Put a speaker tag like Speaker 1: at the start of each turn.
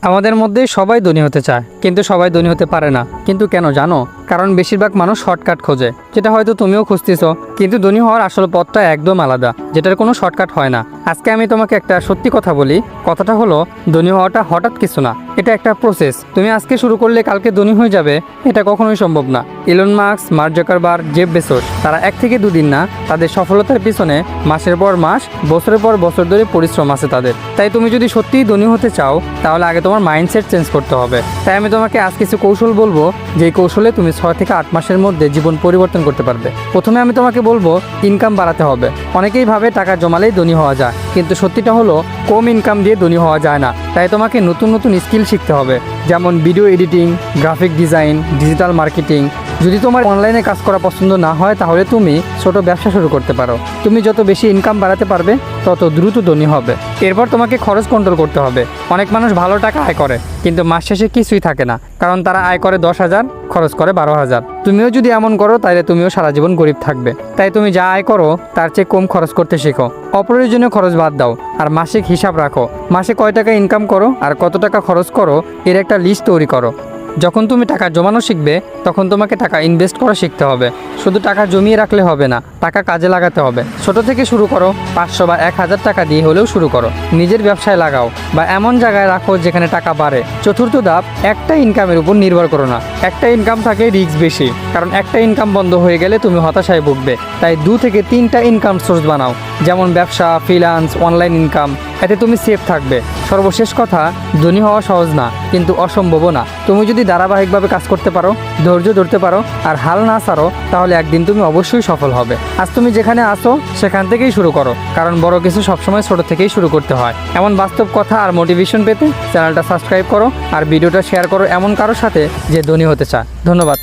Speaker 1: আমাদের মধ্যে সবাই ধনী হতে চায়, কিন্তু সবাই ধনী হতে পারে না। কিন্তু কেন জানো? কারণ বেশিরভাগ মানুষ শর্টকাট খোঁজে, যেটা হয়তো তুমিও খুঁজতেছ। কিন্তু ধনী হওয়ার আসল পথটা একদম আলাদা, যেটার কোনো শর্টকাট হয় না। আজকে আমি তোমাকে একটা সত্যি কথা বলি। কথাটা হলো, ধনী হওয়াটা হঠাৎ কিছু না, এটা একটা প্রসেস। তুমি আজকে শুরু করলে কালকে ধনী হয়ে যাবে, এটা কখনোই সম্ভব না। Elon Musk, mark Zuckerberg, Jeff Bezos, তারা 1 থেকে 2 দিন না, তাদের সফলতার পিছনে মাসের পর মাস, বছরের পর বছর ধরে পরিশ্রম আছে তাদের। তাই তুমি যদি সত্যিই ধনী হতে চাও, তাহলে আগে তোমার মাইন্ডসেট চেঞ্জ করতে হবে। তাই আমি তোমাকে আজ কিছু কৌশল বলবো, যেই কৌশলে তুমি 6 থেকে 8 মাসের মধ্যে জীবন পরিবর্তন করতে পারবে। প্রথমে আমি তোমাকে বলবো, ইনকাম বাড়াতে হবে। অনেকেই ভাবে টাকা জমালেই ধনী হওয়া যায়, কিন্তু সত্যিটা হলো কম ইনকাম দিয়ে ধনী হওয়া যায় না। তাই তোমাকে নতুন নতুন স্কিল শিখতে হবে, যেমন video editing, graphic design, digital marketing. যদি তোমার অনলাইনে কাজ করা পছন্দ না হয়, তাহলে তুমি ছোট ব্যবসা শুরু করতে পারো। তুমি যত বেশি ইনকাম বাড়াতে পারবে, তত দ্রুত ধনী হবে। এরপর তোমাকে খরচ কন্ট্রোল করতে হবে। অনেক মানুষ ভালো টাকা আয় করে, কিন্তু মাস শেষে কিছুই থাকে না, কারণ তারা আয় করে 10,000, খরচ করে 12,000। তুমিও যদি এমন করো, তাহলে তুমিও সারা জীবন গরিব থাকবে। তাই তুমি যা আয় করো, তার চেয়ে কম খরচ করতে শেখো। অপ্রয়োজনীয় খরচ বাদ দাও, আর মাসিক হিসাব রাখো। মাসে কয় টাকা ইনকাম করো আর কত টাকা খরচ করো, এর একটা লিস্ট তৈরি করো। যখন তুমি টাকা জমানো শিখবে, তখন তোমাকে টাকা ইনভেস্ট করা শিখতে হবে। শুধু টাকা জমিয়ে রাখলে হবে না, টাকা কাজে লাগাতে হবে। ছোট থেকে শুরু করো, 500 বা 1000 টাকা দিয়ে হলেও শুরু করো। নিজের ব্যবসায় লাগাও বা এমন জায়গায় রাখো যেখানে টাকা বাড়ে। চতুর্থ ধাপ, একটা ইনকামের উপর নির্ভর করো না। একটা ইনকাম থাকে, রিস্ক বেশি, কারণ একটা ইনকাম বন্ধ হয়ে গেলে তুমি হতাশায় ভুগবে। তাই 2 থেকে 3টা ইনকাম সোর্স বানাও, যেমন ব্যবসা, ফ্রিল্যান্স, অনলাইন ইনকাম। এতে তুমি সেফ থাকবে। সর্বশেষ কথা, ধনী হওয়া সহজ না, কিন্তু অসম্ভবও না। তুমি যদি ধারাবাহিকভাবে কাজ করতে পারো, ধৈর্য ধরতে পারো আর হাল না ছাড়ো, তাহলে একদিন তুমি অবশ্যই সফল হবে। আজ তুমি যেখানে আসো, সেখান থেকেই শুরু করো, কারণ বড় কিছু সবসময় ছোট থেকেই শুরু করতে হয়। এমন বাস্তব কথা আর মোটিভেশন পেতে চ্যানেলটা সাবস্ক্রাইব করো আর ভিডিওটা শেয়ার করো এমন কারোর সাথে যে ধনী হতে চায়। ধন্যবাদ।